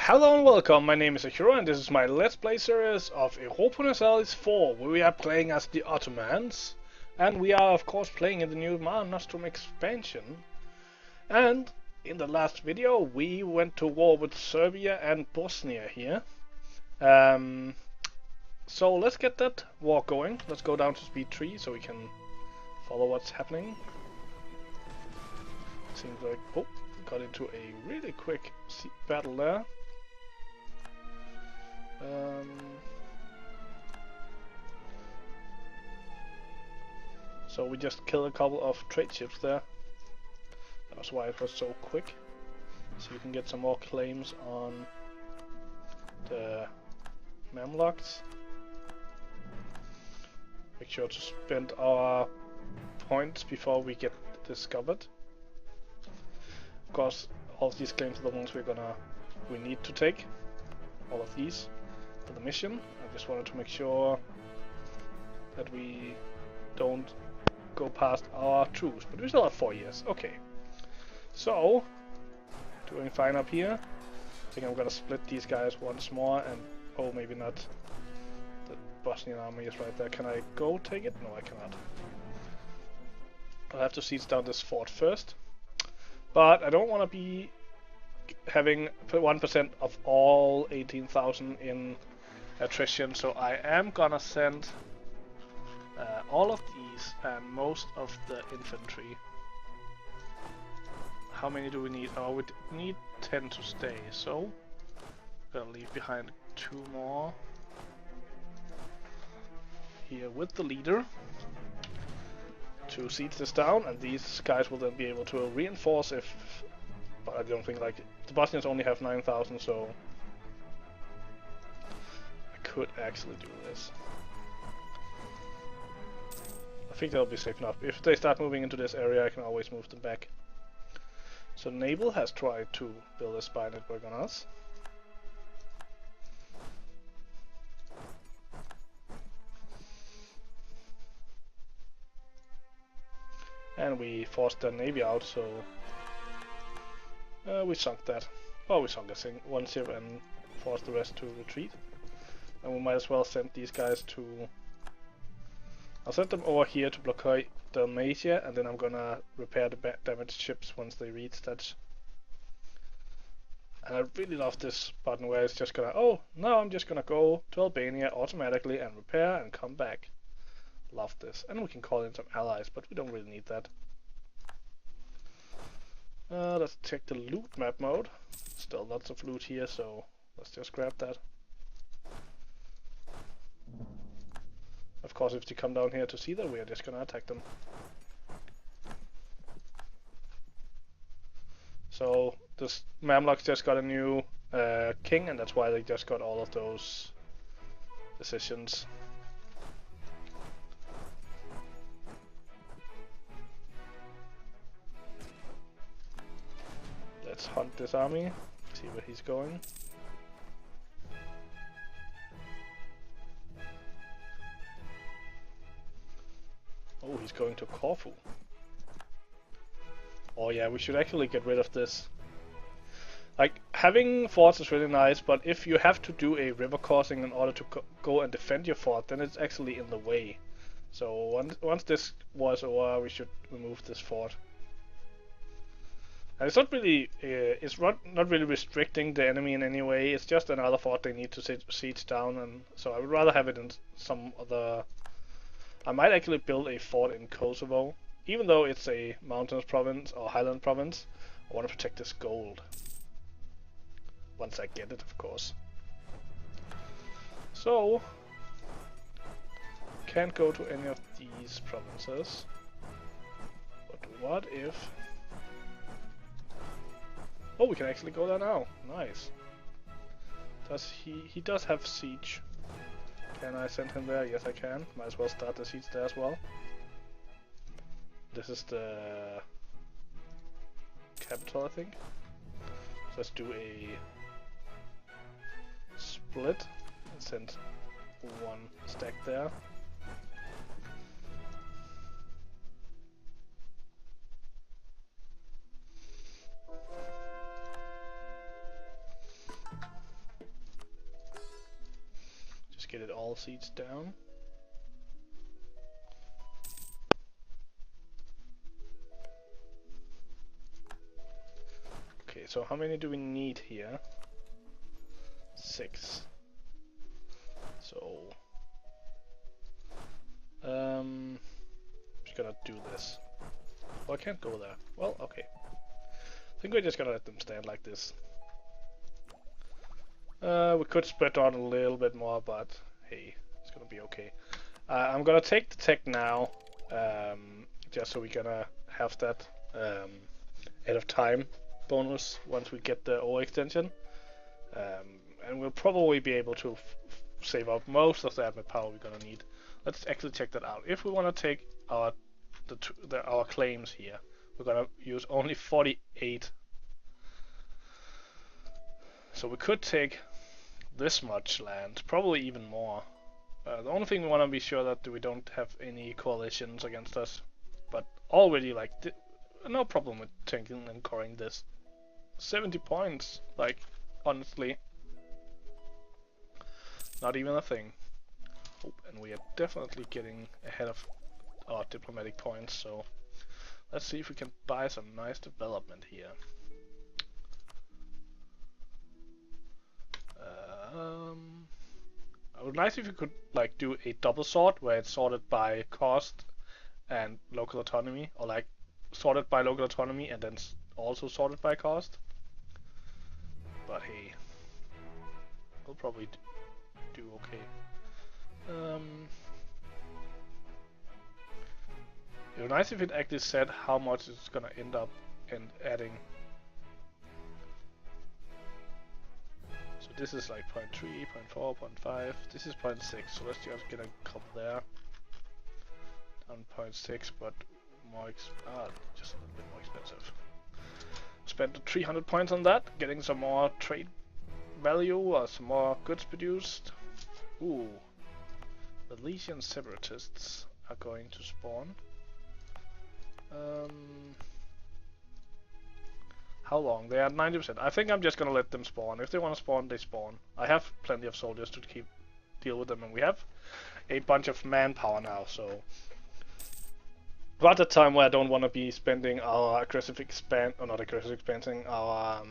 Hello and welcome, my name is Akira and this is my Let's Play series of Europa Universalis IV, where we are playing as the Ottomans. And we are of course playing in the new Mare Nostrum expansion. And in the last video we went to war with Serbia and Bosnia here. So let's get that war going. Let's go down to speed 3 so we can follow what's happening. Seems like, oh, got into a really quick battle there. So we just killed a couple of trade ships there. That was why it was so quick. So you can get some more claims on the Mamluks. Make sure to spend our points before we get discovered. Of course, all of these claims are the ones we need to take. All of these for the mission. I just wanted to make sure that we don't go past our truce, but we still have 4 years. Okay, so doing fine up here. I think I'm gonna split these guys once more, and oh, maybe not. The Bosnian army is right there. Can I go take it? No, I cannot. I'll have to siege down this fort first, but I don't want to be having 1% of all 18,000 in attrition, so I am gonna send all of these and most of the infantry. How many do we need? Oh, we need 10 to stay, so I'm gonna leave behind 2 more here with the leader to siege this down, and these guys will then be able to reinforce if. But I don't think, like, the Bosnians only have 9,000, so I could actually do this. I think they'll be safe enough. If they start moving into this area, I can always move them back. So Naval has tried to build a spy network on us. And we forced their navy out, so we sunk that. Oh, we sunk one ship and forced the rest to retreat. And we might as well send these guys to... I'll send them over here to blockade Dalmatia, and then I'm gonna repair the damaged ships once they reach that. And I really love this button where it's just gonna, oh, now I'm just gonna go to Albania automatically and repair and come back. Love this. And we can call in some allies, but we don't really need that. Let's check the loot map mode. Still lots of loot here, so let's just grab that. Of course, if they come down here to see that, we are just gonna attack them. So this Mamluks just got a new king, and that's why they just got all of those decisions. Let's hunt this army, see where he's going. Oh, he's going to Corfu. Oh yeah, we should actually get rid of this. Like, having forts is really nice, but if you have to do a river crossing in order to go and defend your fort, then it's actually in the way. So once this war is over, we should remove this fort. And it's not really, not really restricting the enemy in any way. It's just another fort they need to siege down, and so I would rather have it in some other. I might actually build a fort in Kosovo, even though it's a mountainous province or highland province. I want to protect this gold. Once I get it, of course. So can't go to any of these provinces. But what if? Oh, we can actually go there now. Nice. Does he does have siege. Can I send him there? Yes, I can. Might as well start the siege there as well. This is the capital, I think. So let's do a split and send one stack there. get it all siege down. Okay, so how many do we need here? 6. So just gonna do this. Oh, I can't go there. Well, okay. I think we're just gonna let them stand like this. We could spread out a little bit more, but hey, it's gonna be okay. I'm gonna take the tech now, just so we're gonna have that ahead of time bonus once we get the overextension. And we'll probably be able to save up most of the admin power we're gonna need. Let's actually check that out. If we want to take our claims here, we're gonna use only 48. So we could take this much land, probably even more. The only thing we want to be sure that we don't have any coalitions against us. But already, like, no problem with taking and coring this. 70 points, like, honestly. Not even a thing. Oh, and we are definitely getting ahead of our diplomatic points, so let's see if we can buy some nice development here. It would be nice if you could like do a double sort where it's sorted by cost and local autonomy, or like sorted by local autonomy and then also sorted by cost. But hey, we'll probably do okay. It would be nice if it actually said how much it's gonna end up in adding. So this is like 0.3, 0.4, 0.5. This is 0.6, so let's just get a couple there. Down 0.6, but more just a little bit more expensive. Spent 300 points on that, getting some more trade value or some more goods produced. Ooh, the Lycian separatists are going to spawn. How long? They are 90%. I think I'm just gonna let them spawn. If they want to spawn, they spawn. I have plenty of soldiers to deal with them, and we have a bunch of manpower now, so we're at a time where I don't want to be spending our expanding our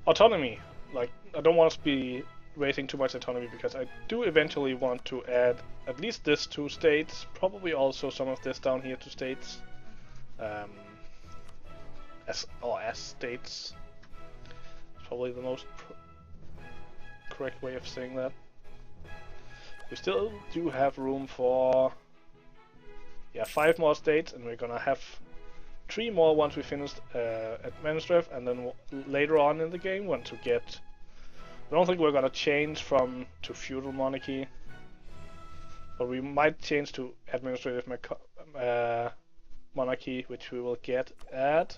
autonomy. Like, I don't want to be raising too much autonomy because I do eventually want to add at least this to states, probably also some of this down here to states, as states. It's probably the most correct way of saying that. We still do have room for 5 more states, and we're gonna have 3 more once we finish administrative, and then later on in the game once we get. I don't think we're gonna change to feudal monarchy, but we might change to administrative monarchy, which we will get at.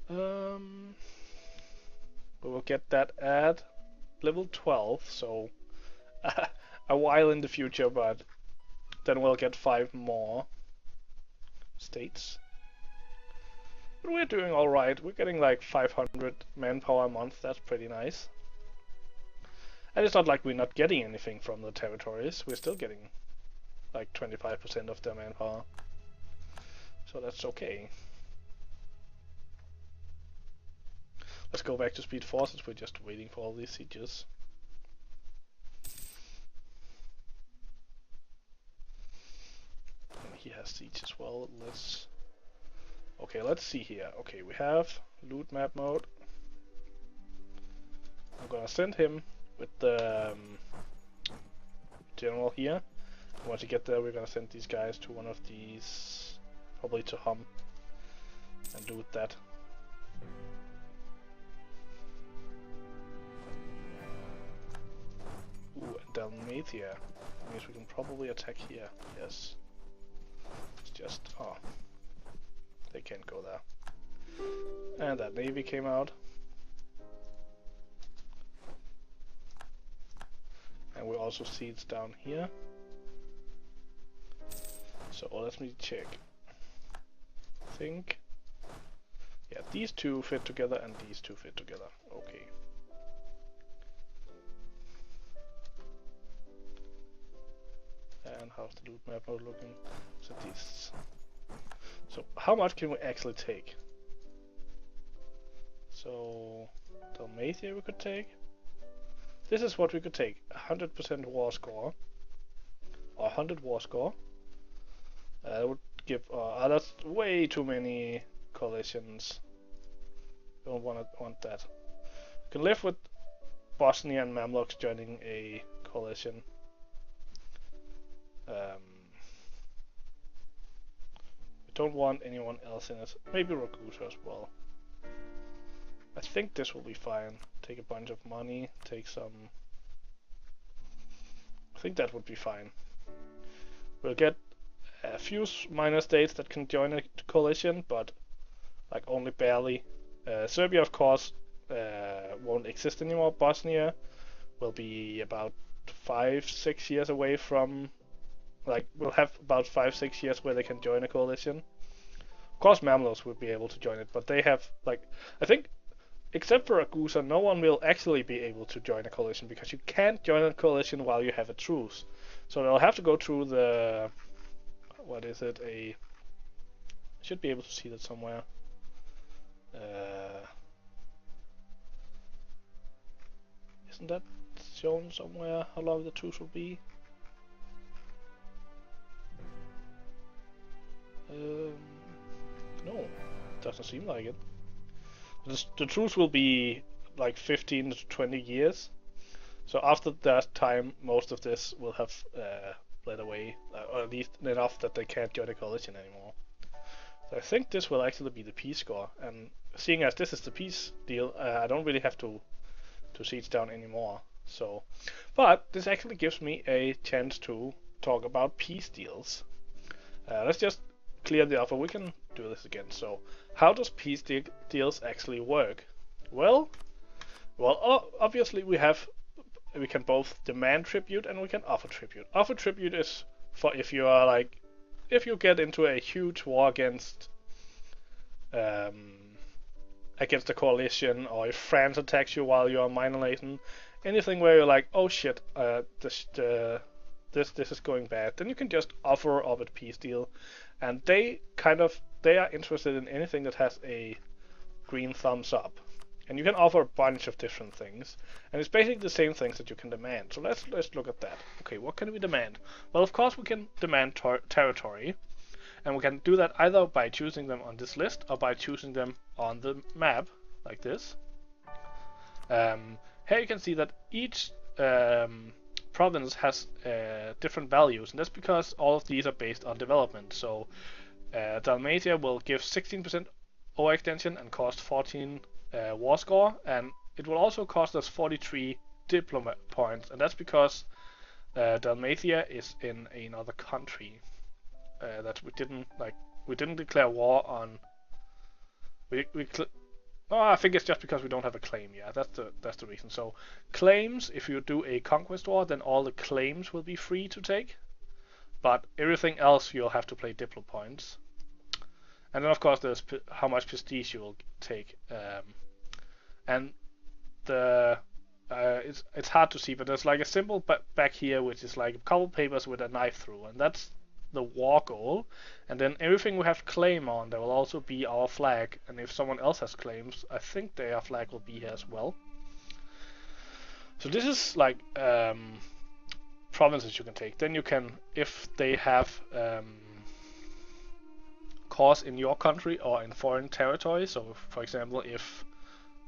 We will get that at level 12, so a while in the future, but then we'll get 5 more states. But we're doing alright. We're getting like 500 manpower a month. That's pretty nice. And it's not like we're not getting anything from the territories. We're still getting like 25% of their manpower. So that's okay. Let's go back to speed 4 since we're just waiting for all these sieges. And he has siege as well. Okay, let's see here. Okay, we have loot map mode. I'm gonna send him with the general here. Once you get there, we're gonna send these guys to one of these, probably to Hum, and do with that. Ooh, and Dalmatia. That means we can probably attack here. Yes. It's just they can't go there. And that navy came out. And we also siege down here. So let me check. I think, yeah, these two fit together and these two fit together. Okay. And how's the loot map looking? So this. So how much can we actually take? So Dalmatia we could take. This is what we could take: 100% war score, or 100 war score. That would give. That's way too many coalitions. Don't want that. We can live with Bosnia and Mamluks joining a coalition. We don't want anyone else in it. Maybe Ragusa as well. I think this will be fine. Take a bunch of money, take some... I think that would be fine. We'll get a few minor states that can join a coalition, but like only barely. Serbia, of course, won't exist anymore. Bosnia will be about 5-6 years away from... Like, we'll have about 5-6 years where they can join a coalition. Of course, Mamluks would be able to join it, but they have, like... I think, except for Ragusa, no one will actually be able to join a coalition, because you can't join a coalition while you have a truce. So they'll have to go through the... What is it? I should be able to see that somewhere. Isn't that shown somewhere how long the truce will be? No, doesn't seem like it. The truce will be like 15 to 20 years. So after that time, most of this will have bled away, or at least enough that they can't join a coalition anymore. So I think this will actually be the peace score, and seeing as this is the peace deal, I don't really have to siege down anymore. So, but this actually gives me a chance to talk about peace deals. Let's just clear the offer. We can do this again. So, how does peace deals actually work? Well, obviously we can both demand tribute and we can offer tribute. Offer tribute is for if you are like, if you get into a huge war against the coalition, or if France attacks you while you are minor nation, anything where you're like, oh shit, this is going bad, then you can just offer up a peace deal, and they are interested in anything that has a green thumbs up. And you can offer a bunch of different things, and it's basically the same things that you can demand. So let's look at that. Okay, what can we demand? Well, of course we can demand territory, and we can do that either by choosing them on this list or by choosing them on the map, like this. Here you can see that each province has different values, and that's because all of these are based on development. So Dalmatia will give 16% overextension and cost 14 war score, and it will also cost us 43 diplomat points, and that's because Dalmatia is in another country that we didn't declare war on. I think it's just because we don't have a claim. Yeah, that's the reason. So claims, if you do a conquest war, then all the claims will be free to take, but everything else you'll have to pay diplo points. And then of course there's how much prestige you will take, and it's hard to see, but there's like a symbol back here which is like a couple papers with a knife through, and that's the war goal. And then everything we have claim on, there will also be our flag, and if someone else has claims, I think their flag will be here as well. So this is like provinces you can take. Then you can, if they have cause in your country or in foreign territory, so for example if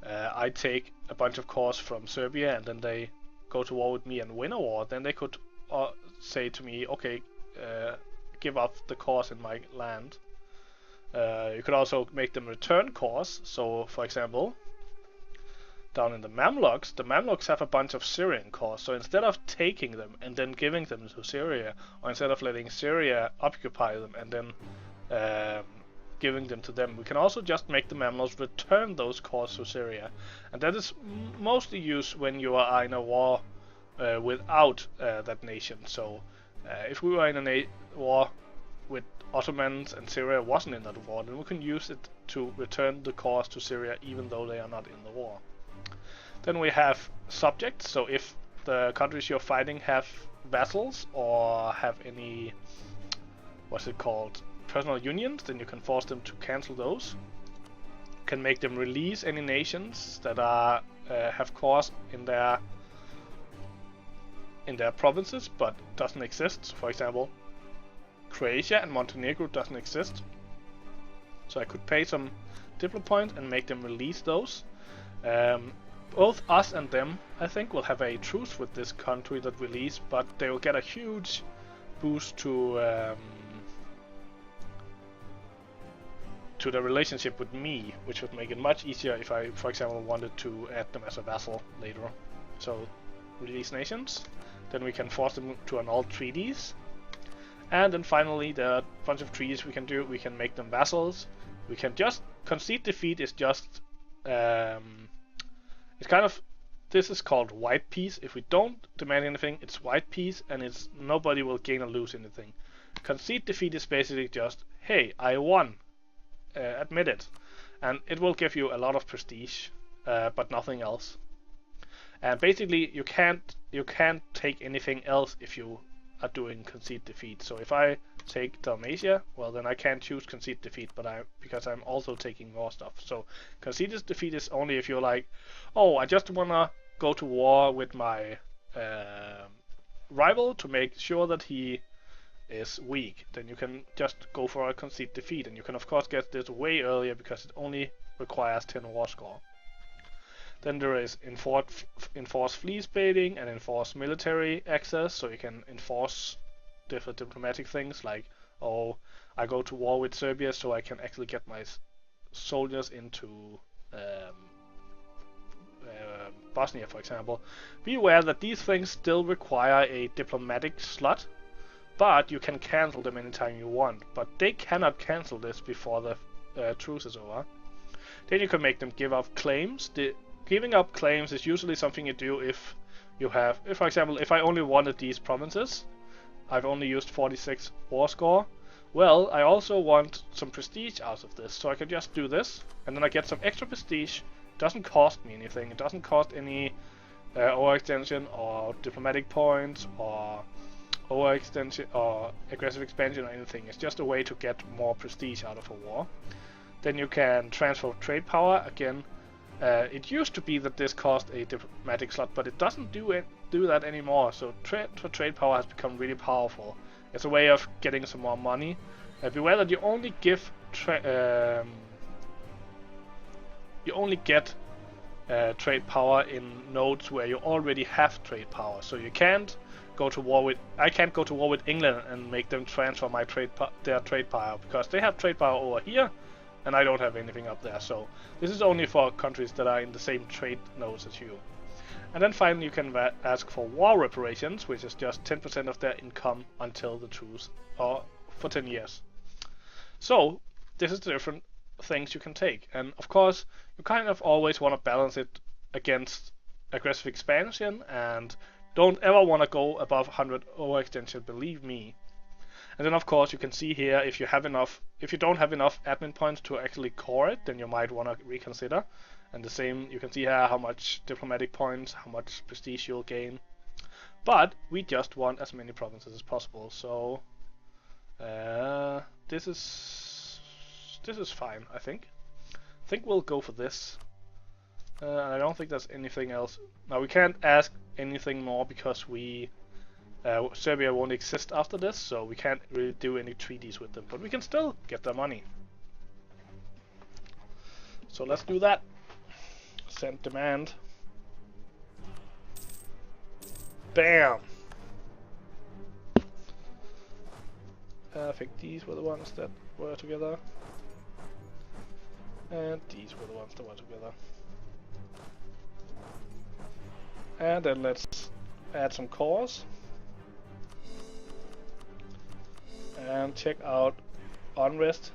I take a bunch of cause from Serbia and then they go to war with me and win a war, then they could say to me, okay, give up the cause in my land. You could also make them return cause. So for example, down in the Mamluks have a bunch of Syrian cause. So instead of taking them and then giving them to Syria, or instead of letting Syria occupy them and then giving them to them, we can also just make the Mamluks return those cores to Syria. And that is mostly used when you are in a war without that nation. So if we were in a war with Ottomans and Syria wasn't in that war, then we can use it to return the cores to Syria even though they are not in the war. Then we have subjects. So if the countries you're fighting have vassals or have any, what's it called, personal unions, then you can force them to cancel those. You can make them release any nations that are have cores in their provinces but doesn't exist. So for example, Croatia and Montenegro doesn't exist. So I could pay some diplo points and make them release those. Both us and them, I think, will have a truce with this country that release, but they will get a huge boost to the relationship with me, which would make it much easier if I, for example, wanted to add them as a vassal later. So release nations, then we can force them to annul treaties, and then finally there are a bunch of treaties we can do. We can make them vassals. We can just concede defeat. Is just it's kind of, this is called white peace. If we don't demand anything, it's white peace, and it's nobody will gain or lose anything. Concede defeat is basically just, hey, I won. Admit it, and it will give you a lot of prestige, but nothing else. And basically, you can't take anything else if you are doing concede defeat. So if I take Dalmatia, well then I can't choose concede defeat, but because I'm also taking more stuff. So concede defeat is only if you're like, oh, I just wanna go to war with my rival to make sure that he is weak, then you can just go for a concede defeat, and you can of course get this way earlier because it only requires 10 war score. Then there is enforced fleece baiting and enforced military access, so you can enforce different diplomatic things like, oh, I go to war with Serbia so I can actually get my soldiers into Bosnia, for example. Be aware that these things still require a diplomatic slot, but you can cancel them anytime you want. But they cannot cancel this before the truce is over. Then you can make them give up claims. Giving up claims is usually something you do if you have, for example, if I only wanted these provinces, I've only used 46 war score. Well, I also want some prestige out of this, so I can just do this, and then I get some extra prestige. It doesn't cost me anything. It doesn't cost any overextension or diplomatic points or overextension or aggressive expansion or anything. It's just a way to get more prestige out of a war. Then you can transfer trade power again. It used to be that this cost a diplomatic slot, but it doesn't do that anymore. So trade power has become really powerful. It's a way of getting some more money. Beware that you only give trade power in nodes where you already have trade power. So you can't go to war with. I can't go to war with England and make them transfer my their trade power because they have trade power over here. And I don't have anything up there, so this is only for countries that are in the same trade nodes as you. And then finally you can ask for war reparations, which is just 10% of their income until the truce, or for 10 years. So this is the different things you can take, and of course you kind of always want to balance it against aggressive expansion, and don't ever want to go above 100 overextension, believe me. And then of course you can see here if you don't have enough admin points to actually core it, then you might want to reconsider. And the same, you can see here how much diplomatic points, how much prestige you'll gain. But we just want as many provinces as possible, so this is fine, I think. I think we'll go for this. I don't think there's anything else. Now we can't ask anything more because Serbia won't exist after this, so we can't really do any treaties with them, but we can still get their money. So let's do that. Send demand. Bam! I think these were the ones that were together. And these were the ones that were together. And then let's add some cores. And check out unrest.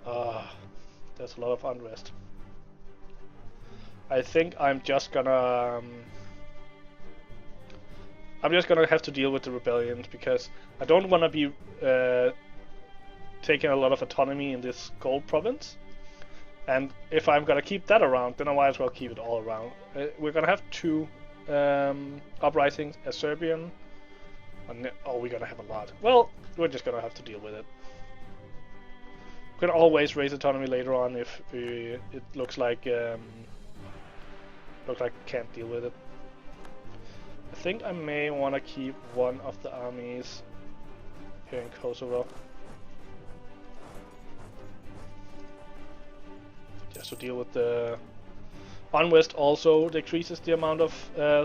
There's a lot of unrest. I think I'm just gonna have to deal with the rebellions because I don't want to be taking a lot of autonomy in this gold province. And if I'm gonna keep that around, then I might as well keep it all around. We're gonna have two uprisings as Serbian. Oh, we're gonna have a lot. Well, we're just gonna have to deal with it. We can always raise autonomy later on if it looks like can't deal with it. I think I may want to keep one of the armies here in Kosovo. Just to deal with the unrest also decreases the amount of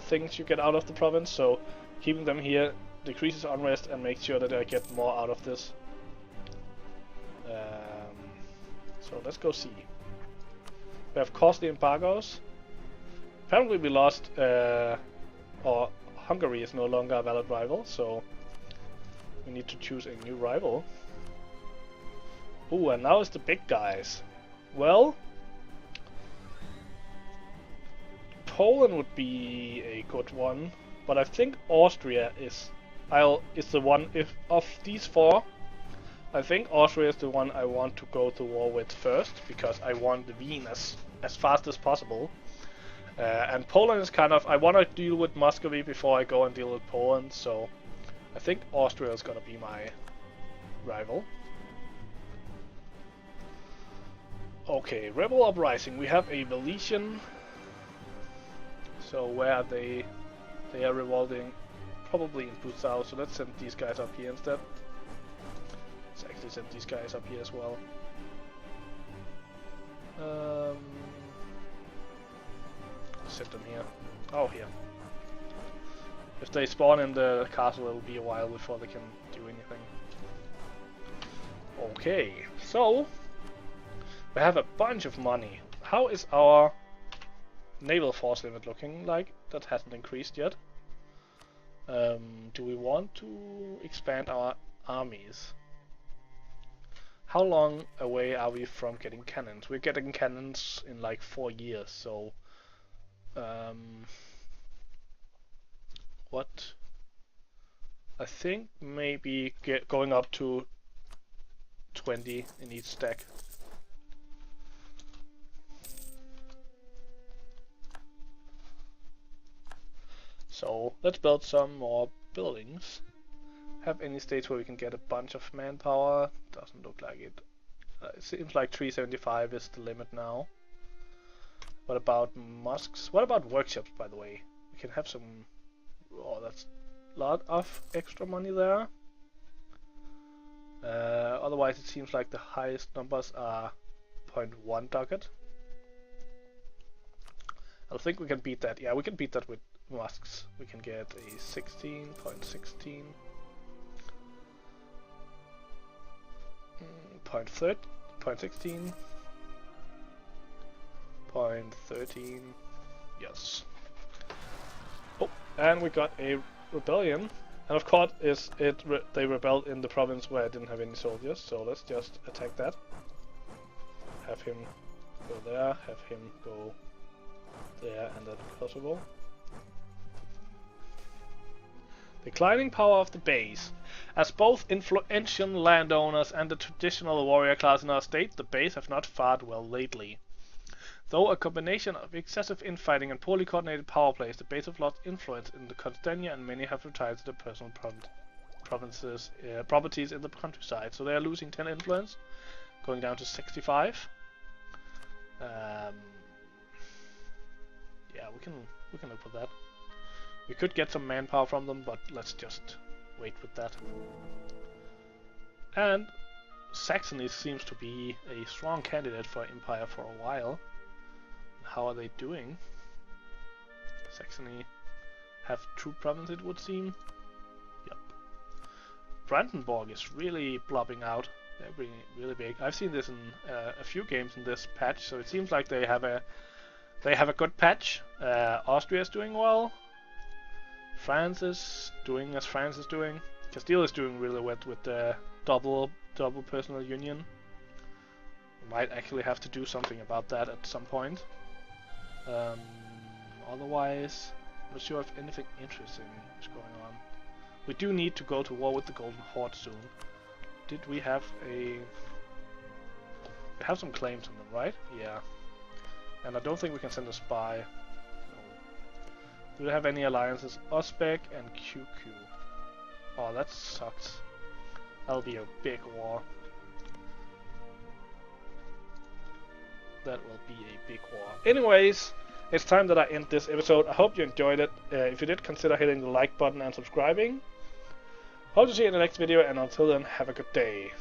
things you get out of the province, so keeping them here decreases unrest and makes sure that I get more out of this. So let's go see. We have costly embargoes. Apparently we lost, or Hungary is no longer a valid rival, so we need to choose a new rival. Ooh, and now it's the big guys. Well, Poland would be a good one, but I think Austria is the one. If of these four, I think Austria is the one I want to go to war with first, because I want the Wien as fast as possible. And Poland is kind of, I want to deal with Muscovy before I go and deal with Poland, so I think Austria is gonna be my rival. Okay, Rebel Uprising. We have a Milesian. So where are they? They are revolting probably in Busau, so let's send these guys up here instead. Let's actually send these guys up here as well. Set them here. Oh, here. If they spawn in the castle, it'll be a while before they can do anything. Okay, so we have a bunch of money. How is our naval force limit looking like? That hasn't increased yet. Do we want to expand our armies? How long away are we from getting cannons? We're getting cannons in like 4 years, so what? I think maybe going up to 20 in each stack. So let's build some more buildings. Have any states where we can get a bunch of manpower? Doesn't look like it. It seems like 375 is the limit now. What about mosques? What about workshops, by the way? We can have some... Oh, that's a lot of extra money there. Otherwise it seems like the highest numbers are 0.1 ducat. I think we can beat that. Yeah, we can beat that with mosques. We can get a 16.16. 0.16. 0.13. Yes. Oh, and we got a rebellion. And of course, they rebelled in the province where I didn't have any soldiers. So let's just attack that. Have him go there. Have him go there, and then Kosovo. Declining power of the base. As both influential landowners and the traditional warrior class in our state, the base have not fared well lately. Though a combination of excessive infighting and poorly coordinated power plays, the base have lost influence in the Constania, and many have retired to their personal properties in the countryside. So they are losing 10 influence, going down to 65. Yeah, we can live with that. We could get some manpower from them, but let's just wait with that. And Saxony seems to be a strong candidate for Empire for a while. How are they doing? Saxony have true province, it would seem. Yep. Brandenburg is really blobbing out. They're really big. I've seen this in a few games in this patch, so it seems like they have a good patch. Austria is doing well. France is doing as France is doing. Castile is doing really well with the double personal union. We might actually have to do something about that at some point. Otherwise, I'm not sure if anything interesting is going on. We do need to go to war with the Golden Horde soon. Did we have we have some claims on them, right? Yeah. And I don't think we can send a spy. No. Do we have any alliances? Uzbek and QQ. Oh, that sucks. That'll be a big war. That will be a big war. Anyways, it's time that I end this episode. I hope you enjoyed it. If you did, consider hitting the like button and subscribing. Hope to see you in the next video, and until then, have a good day.